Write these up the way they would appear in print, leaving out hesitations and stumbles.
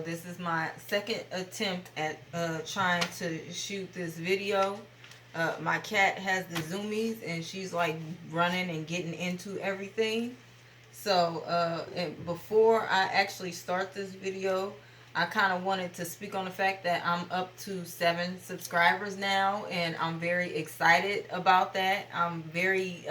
this is my second attempt at trying to shoot this video. My cat has the zoomies and she's like running and getting into everything. So and before I actually start this video, I kind of wanted to speak on the fact that I'm up to 7 subscribers now, and I'm very excited about that. I'm very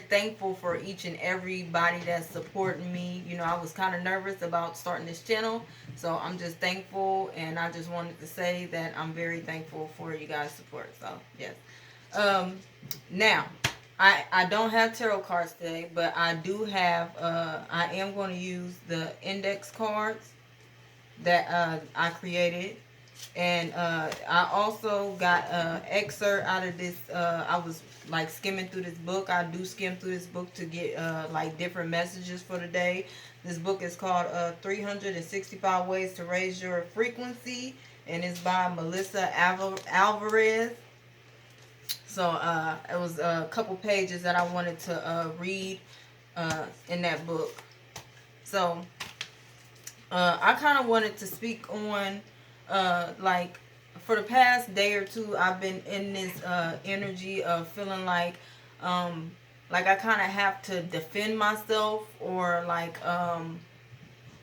thankful for each and everybody that's supporting me. You know, I was kind of nervous about starting this channel, so I'm just thankful, and I just wanted to say that I'm very thankful for you guys' support. So yes. Now, I don't have tarot cards today, but I do have. I am going to use the index cards that I created. And I also got an excerpt out of this. I was like skimming through this book. I do skim through this book to get like different messages for the day. This book is called 365 Ways to Raise Your Frequency, and it's by Melissa Alvarez. So it was a couple pages that I wanted to read in that book. So I kind of wanted to speak on like for the past day or two, I've been in this energy of feeling like I kind of have to defend myself, or like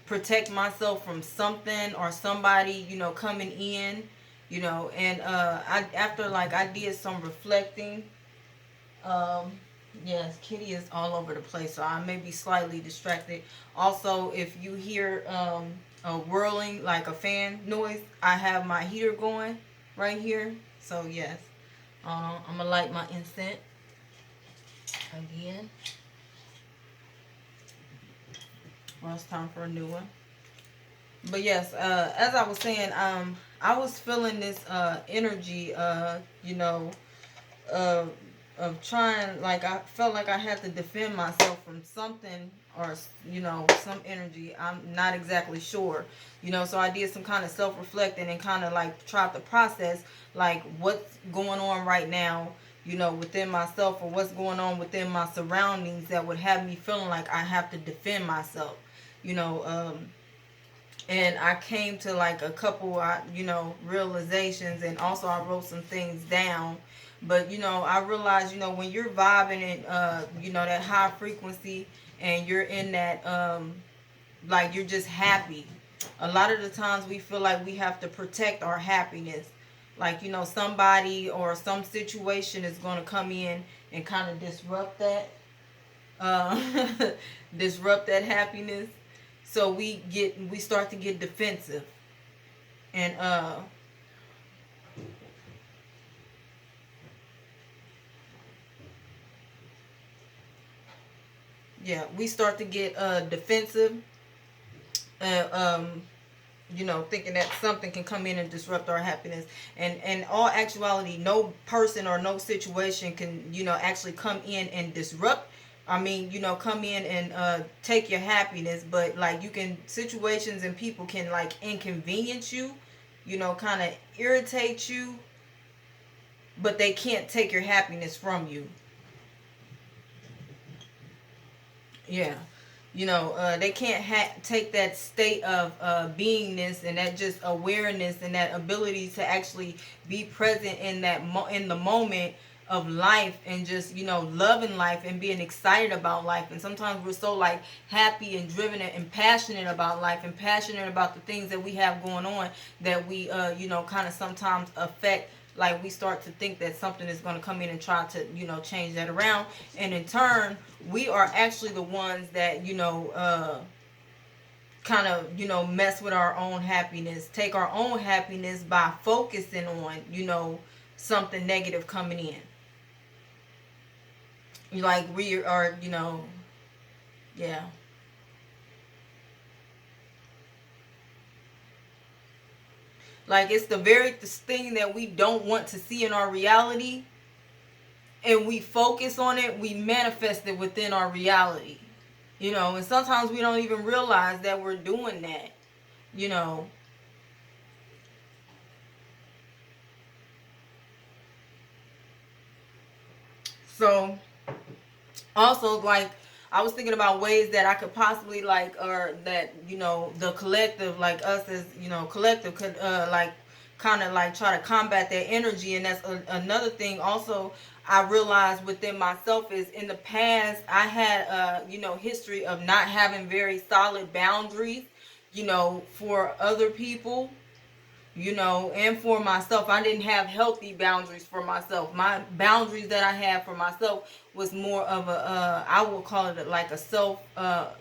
protect myself from something or somebody, you know, coming in, you know. And after like I did some reflecting. Yes, Kitty is all over the place, so I may be slightly distracted. Also, if you hear a whirling, like a fan noise, I have my heater going right here. So yes, I'm gonna light my incense again. Well, it's time for a new one. But yes, as I was saying, I was feeling this energy, you know, uh, of trying, like I felt like I had to defend myself from something, or you know, some energy. I'm not exactly sure, you know. So I did some kind of self-reflecting and kind of like tried to process like what's going on right now, you know, within myself, or what's going on within my surroundings that would have me feeling like I have to defend myself, you know. And I came to like a couple, you know, realizations, and also I wrote some things down. But you know, I realized, you know, when you're vibing in, you know, that high frequency, and you're in that, like you're just happy. A lot of the times we feel like we have to protect our happiness. Like, you know, somebody or some situation is going to come in and kind of disrupt that, uh, disrupt that happiness. So we start to get defensive, and yeah, we start to get defensive, uh, um, you know, thinking that something can come in and disrupt our happiness. And in all actuality, no person or no situation can, you know, actually come in and disrupt. I mean, you know, come in and take your happiness. But like, you can, situations and people can like inconvenience you, you know, kind of irritate you, but they can't take your happiness from you. Yeah. You know, they can't take that state of beingness, and that just awareness, and that ability to actually be present in that in the moment of life, and just, you know, loving life and being excited about life. And sometimes we're so like happy and driven and passionate about life, and passionate about the things that we have going on, that we you know, kind of sometimes affect, like we start to think that something is going to come in and try to, you know, change that around. And in turn, we are actually the ones that, you know, kind of, you know, mess with our own happiness, take our own happiness by focusing on, you know, something negative coming in. Like we are, you know, yeah. Like it's the very thing that we don't want to see in our reality, and we focus on it, we manifest it within our reality. You know, and sometimes we don't even realize that we're doing that, you know. So also, like, I was thinking about ways that I could possibly like, or that, you know, the collective, like us as, you know, collective could like kind of like try to combat that energy. And that's another thing also I realized within myself is in the past I had you know, history of not having very solid boundaries, you know, for other people, you know, and for myself. I didn't have healthy boundaries for myself. My boundaries that I had for myself was more of a I would call it like a self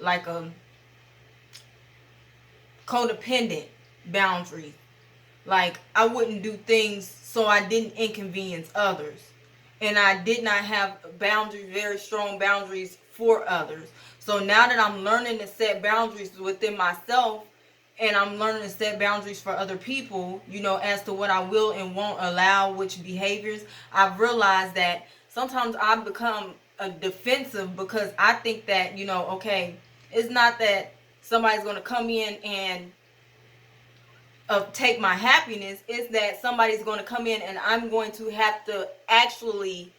like a codependent boundary. Like I wouldn't do things so I didn't inconvenience others, and I did not have boundaries, very strong boundaries for others. So now that I'm learning to set boundaries within myself, and I'm learning to set boundaries for other people, you know, as to what I will and won't allow, which behaviors, I've realized that sometimes I become a defensive because I think that, you know, okay, it's not that somebody's going to come in and take my happiness. Is that somebody's going to come in and I'm going to have to actually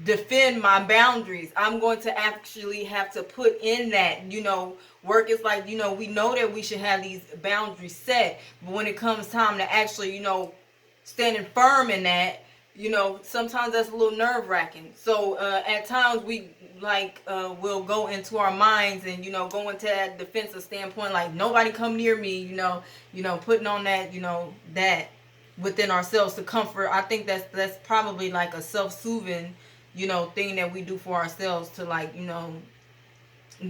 defend my boundaries. I'm going to actually have to put in that, you know, work. Is like, you know, we know that we should have these boundaries set, but when it comes time to actually, you know, standing firm in that, you know, sometimes that's a little nerve-wracking. So at times we like will go into our minds and, you know, go into that defensive standpoint, like nobody come near me, you know, putting on that, you know, that within ourselves to comfort. I think that's probably like a self-soothing, you know, thing that we do for ourselves to, like, you know,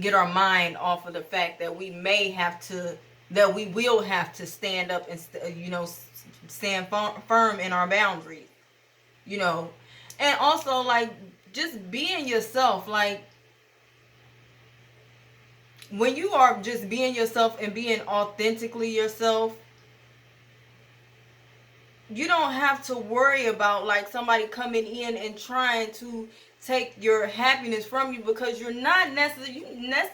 get our mind off of the fact that we may have to, that we will have to stand up and you know, stand firm in our boundaries, you know. And also like just being yourself, like when you are just being yourself and being authentically yourself, you don't have to worry about like somebody coming in and trying to take your happiness from you, because you're not necessarily,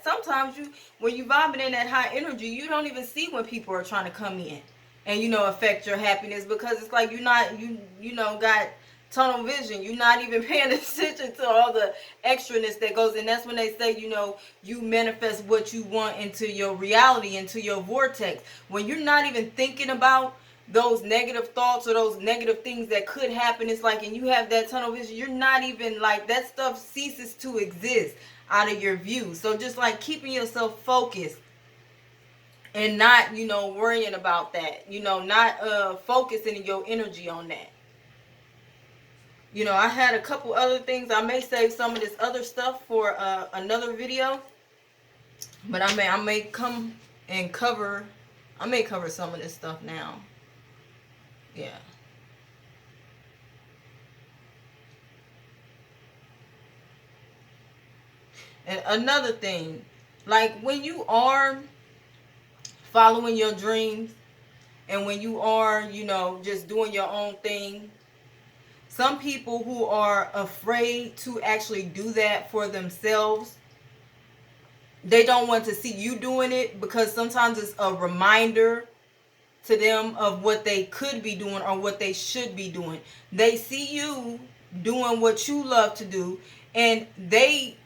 sometimes you, when you vibing in that high energy, you don't even see when people are trying to come in and, you know, affect your happiness, because it's like you're not, you know, got tunnel vision. You're not even paying attention to all the extraness that goes in. That's when they say, you know, you manifest what you want into your reality, into your vortex. When you're not even thinking about those negative thoughts or those negative things that could happen, it's like, and you have that tunnel vision, you're not even like, that stuff ceases to exist out of your view. So just like keeping yourself focused and not, you know, worrying about that, you know, not focusing your energy on that. You know, I had a couple other things. I may save some of this other stuff for another video, but I may come and cover, I may cover some of this stuff now. Yeah. And another thing, like when you are following your dreams and when you are, you know, just doing your own thing, some people who are afraid to actually do that for themselves, they don't want to see you doing it, because sometimes it's a reminder to them of what they could be doing or what they should be doing. They see you doing what you love to do, and they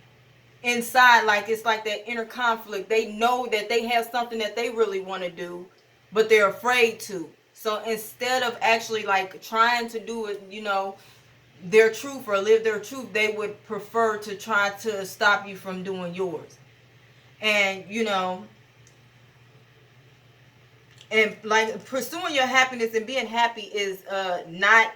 inside, like, it's like that inner conflict. They know that they have something that they really want to do, but they're afraid to. So instead of actually like trying to do it, you know, their truth or live their truth, they would prefer to try to stop you from doing yours. And, you know, and like pursuing your happiness and being happy is not,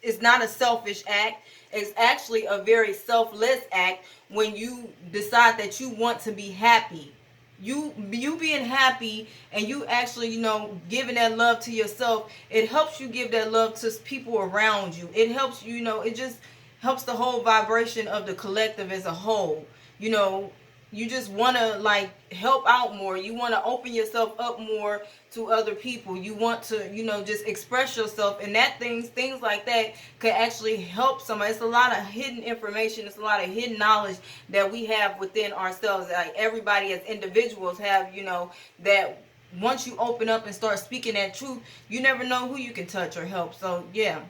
it's not a selfish act. It's actually a very selfless act when you decide that you want to be happy. You being happy and you actually, you know, giving that love to yourself, it helps you give that love to people around you. It helps you, you know, it just helps the whole vibration of the collective as a whole. You know, you just want to like help out more. You want to open yourself up more to other people. You want to, you know, just express yourself, and that things like that could actually help somebody. It's a lot of hidden information. It's a lot of hidden knowledge that we have within ourselves. Like everybody as individuals have, you know, that once you open up and start speaking that truth, you never know who you can touch or help. So yeah.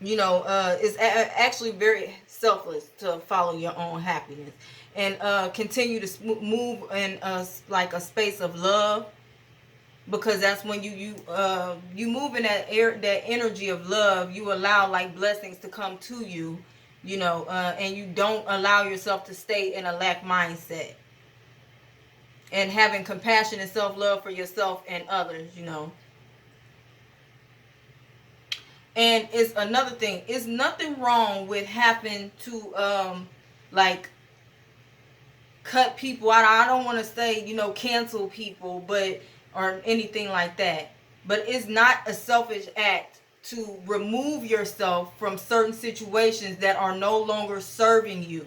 It's actually very selfless to follow your own happiness and continue to move in like a space of love, because that's when you move in that energy of love. You allow like blessings to come to you, and you don't allow yourself to stay in a lack mindset, and having compassion and self-love for yourself and others. And it's another thing, it's nothing wrong with having to like cut people out. I don't want to say cancel people, but or anything like that, but it's not a selfish act to remove yourself from certain situations that are no longer serving you.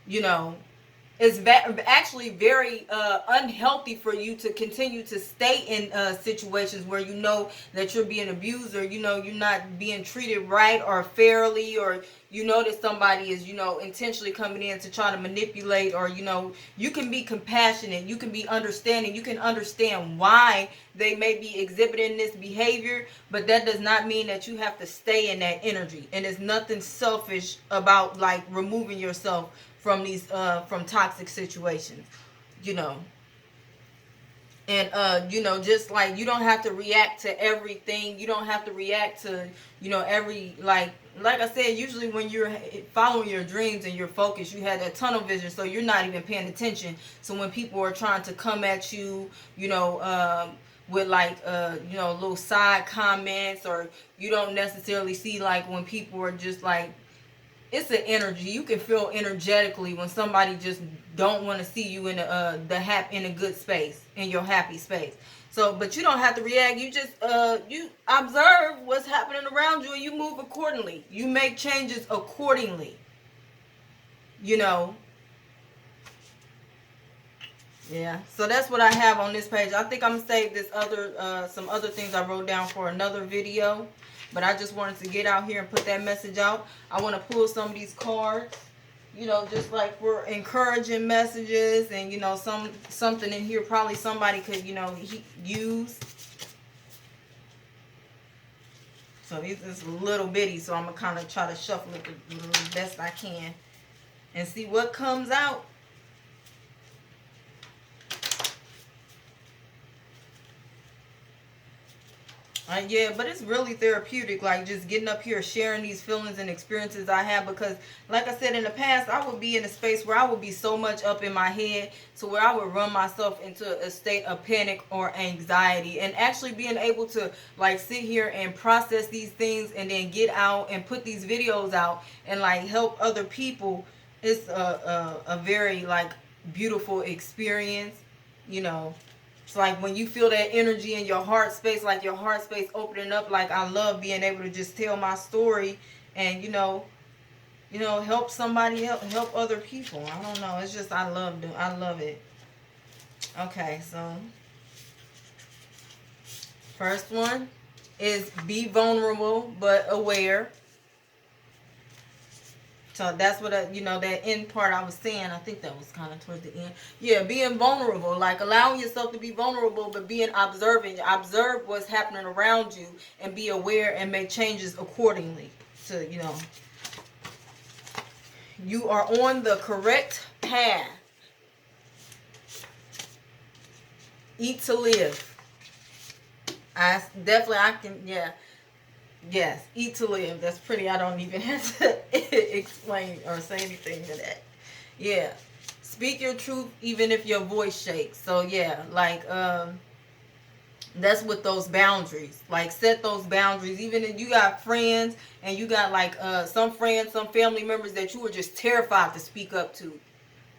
you know it's actually very unhealthy for you to continue to stay in situations where you know that you're being abused, or you're not being treated right or fairly, or that somebody is intentionally coming in to try to manipulate, or you can be compassionate, you can be understanding, you can understand why they may be exhibiting this behavior, but that does not mean that you have to stay in that energy. And there's nothing selfish about like removing yourself from these from toxic situations. you know and just like you don't have to react to everything, you don't have to react to every like I said, usually when you're following your dreams and you're focused, you have that tunnel vision, so you're not even paying attention. So when people are trying to come at you, with like little side comments, or you don't necessarily see like when people are just like, it's an energy. You can feel energetically when somebody just don't want to see you in in a good space, in your happy space. So, but you don't have to react. You just you observe what's happening around you and you move accordingly. You make changes accordingly. You know. Yeah. So that's what I have on this page. I think I'm gonna save this some other things I wrote down for another video. But I just wanted to get out here and put that message out. I want to pull some of these cards, just like for encouraging messages, and something in here probably somebody could use. So these is little bitty, so I'm gonna kind of try to shuffle it the best I can and see what comes out. Yeah, but it's really therapeutic, like just getting up here, sharing these feelings and experiences I have, because like I said, in the past, I would be in a space where I would be so much up in my head to where I would run myself into a state of panic or anxiety. And actually being able to like sit here and process these things and then get out and put these videos out and like help other people, it's a very like beautiful experience. It's like when you feel that energy in your heart space, like your heart space opening up. Like I love being able to just tell my story and help somebody, help other people. I don't know. It's just I love it. Okay, so first one is be vulnerable but aware. So that's what that end part I was saying. I think that was kind of towards the end. Yeah, being vulnerable, like allowing yourself to be vulnerable, but being observant. Observe what's happening around you and be aware and make changes accordingly. So, you are on the correct path. Eat to live. I can, yeah. Yes, eat to live. That's pretty. I don't even have to explain or say anything to that. Yeah. Speak your truth even if your voice shakes. So yeah, like that's with those boundaries. Like set those boundaries. Even if you got friends and you got like some friends, some family members that you were just terrified to speak up to.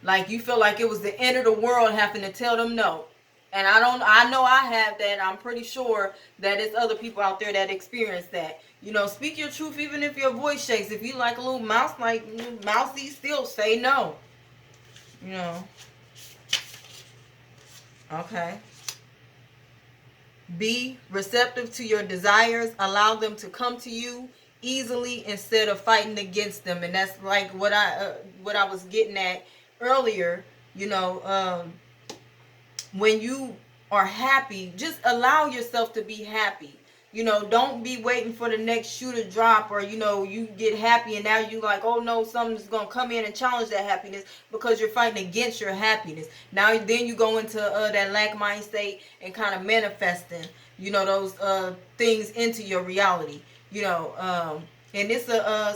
Like you feel like it was the end of the world having to tell them no. And I know I have that. I'm pretty sure that it's other people out there that experience that. Speak your truth even if your voice shakes. If you like a little mouse, like mousy, still say no. Okay. Be receptive to your desires. Allow them to come to you easily instead of fighting against them. And that's like what I was getting at earlier. When you are happy, just allow yourself to be happy. You know, don't be waiting for the next shoe to drop, or you know, you get happy and now you like, oh no, something's gonna come in and challenge that happiness, because you're fighting against your happiness. Now then you go into that lack mind state and kind of manifesting, you know, those things into your reality. You know, and it's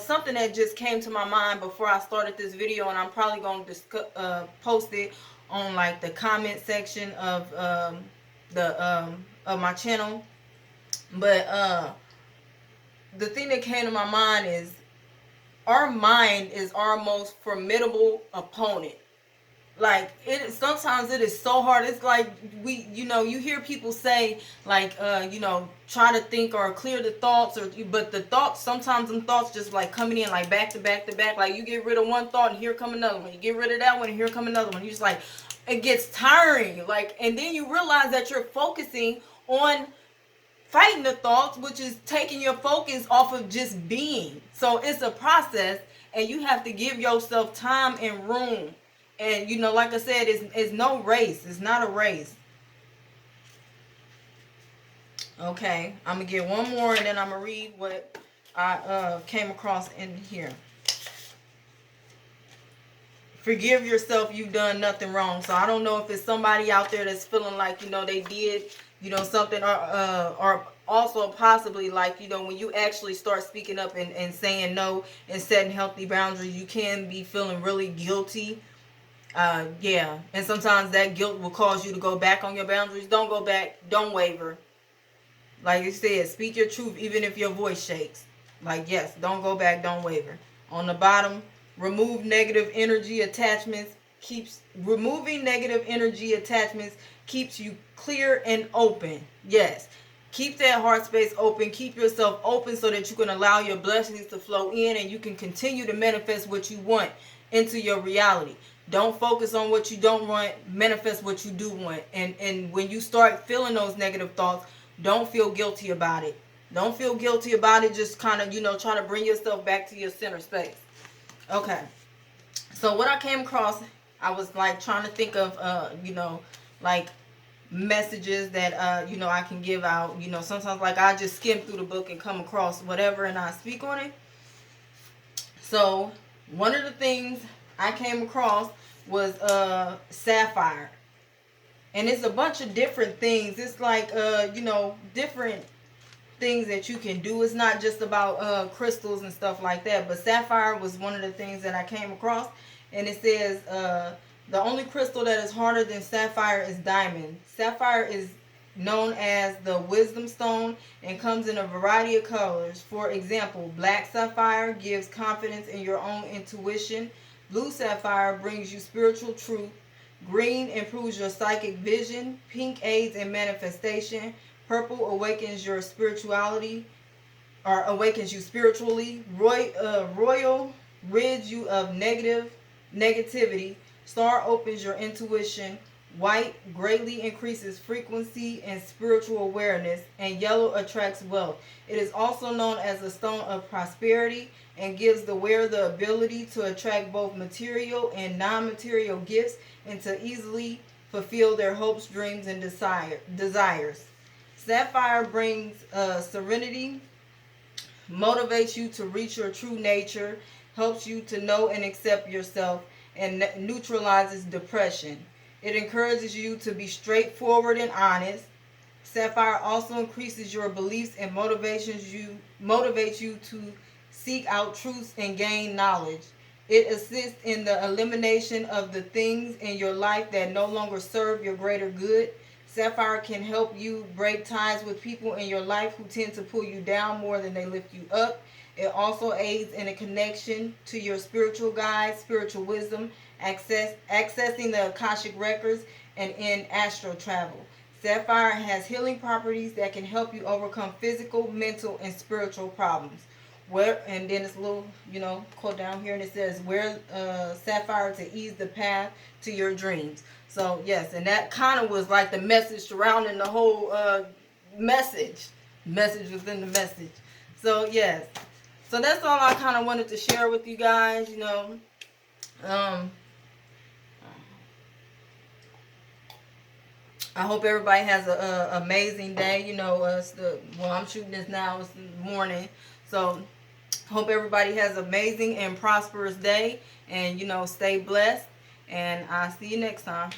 something that just came to my mind before I started this video, and I'm probably going to post it on like the comment section of of my channel. But the thing that came to my mind is, our mind is our most formidable opponent. Like, it sometimes it is so hard. It's like, we, you know, you hear people say like, you know, try to think or clear the thoughts, or but the thoughts, sometimes them thoughts just like coming in like back to back to back. Like, you get rid of one thought and here come another one, you get rid of that one and here come another one. You just like, it gets tiring. Like, and then you realize that you're focusing on fighting the thoughts, which is taking your focus off of just being. So it's a process, and you have to give yourself time and room. And you know, like I said, it's no race. It's not a race. Okay, I'm gonna get one more, and then I'm gonna read what I came across in here. Forgive yourself, you've done nothing wrong. So I don't know if it's somebody out there that's feeling like, you know, they did, you know, something, or also possibly like, you know, when you actually start speaking up and saying no and setting healthy boundaries, you can be feeling really guilty. Yeah, and sometimes that guilt will cause you to go back on your boundaries. Don't go back. Don't waver. Like you said, speak your truth even if your voice shakes. Like, yes, don't go back. Don't waver. On the bottom, remove negative energy attachments. Removing negative energy attachments keeps you clear and open. Yes. Keep that heart space open. Keep yourself open so that you can allow your blessings to flow in, and you can continue to manifest what you want into your reality. Don't focus on what you don't want. Manifest what you do want. And when you start feeling those negative thoughts, don't feel guilty about it. Don't feel guilty about it. Just kind of, you know, try to bring yourself back to your center space. Okay. So what I came across, I was like trying to think of, you know, like messages that, you know, I can give out. You know, sometimes like I just skim through the book and come across whatever and I speak on it. So one of the things I came across was Sapphire. And it's a bunch of different things. It's like, you know, different things that you can do. It's not just about crystals and stuff like that. But Sapphire was one of the things that I came across. And it says, the only crystal that is harder than sapphire is diamond. Sapphire is known as the wisdom stone and comes in a variety of colors. For example, black sapphire gives confidence in your own intuition. Blue sapphire brings you spiritual truth. Green improves your psychic vision. Pink aids in manifestation. Purple awakens your spirituality, or awakens you spiritually. Royal rids you of negativity. Star opens your intuition. White greatly increases frequency and spiritual awareness, and yellow attracts wealth. It is also known as a stone of prosperity and gives the wearer the ability to attract both material and non-material gifts and to easily fulfill their hopes, dreams, and desires. Sapphire brings serenity, motivates you to reach your true nature, helps you to know and accept yourself, and neutralizes depression. It encourages you to be straightforward and honest. Sapphire also increases your beliefs and motivates you to seek out truths and gain knowledge. It assists in the elimination of the things in your life that no longer serve your greater good. Sapphire can help you break ties with people in your life who tend to pull you down more than they lift you up. It also aids in a connection to your spiritual guides, spiritual wisdom, accessing the Akashic records, and in astral travel. Sapphire has healing properties that can help you overcome physical, mental, and spiritual problems. And then it's a little, you know, quote down here, and it says, wear sapphire to ease the path to your dreams. So yes, and that kind of was like the message surrounding the whole message within the message. So yes, so that's all I kind of wanted to share with you guys. You know, I hope everybody has a amazing day. You know, I'm shooting this now. It's the morning, so hope everybody has an amazing and prosperous day. And stay blessed. And I'll see you next time.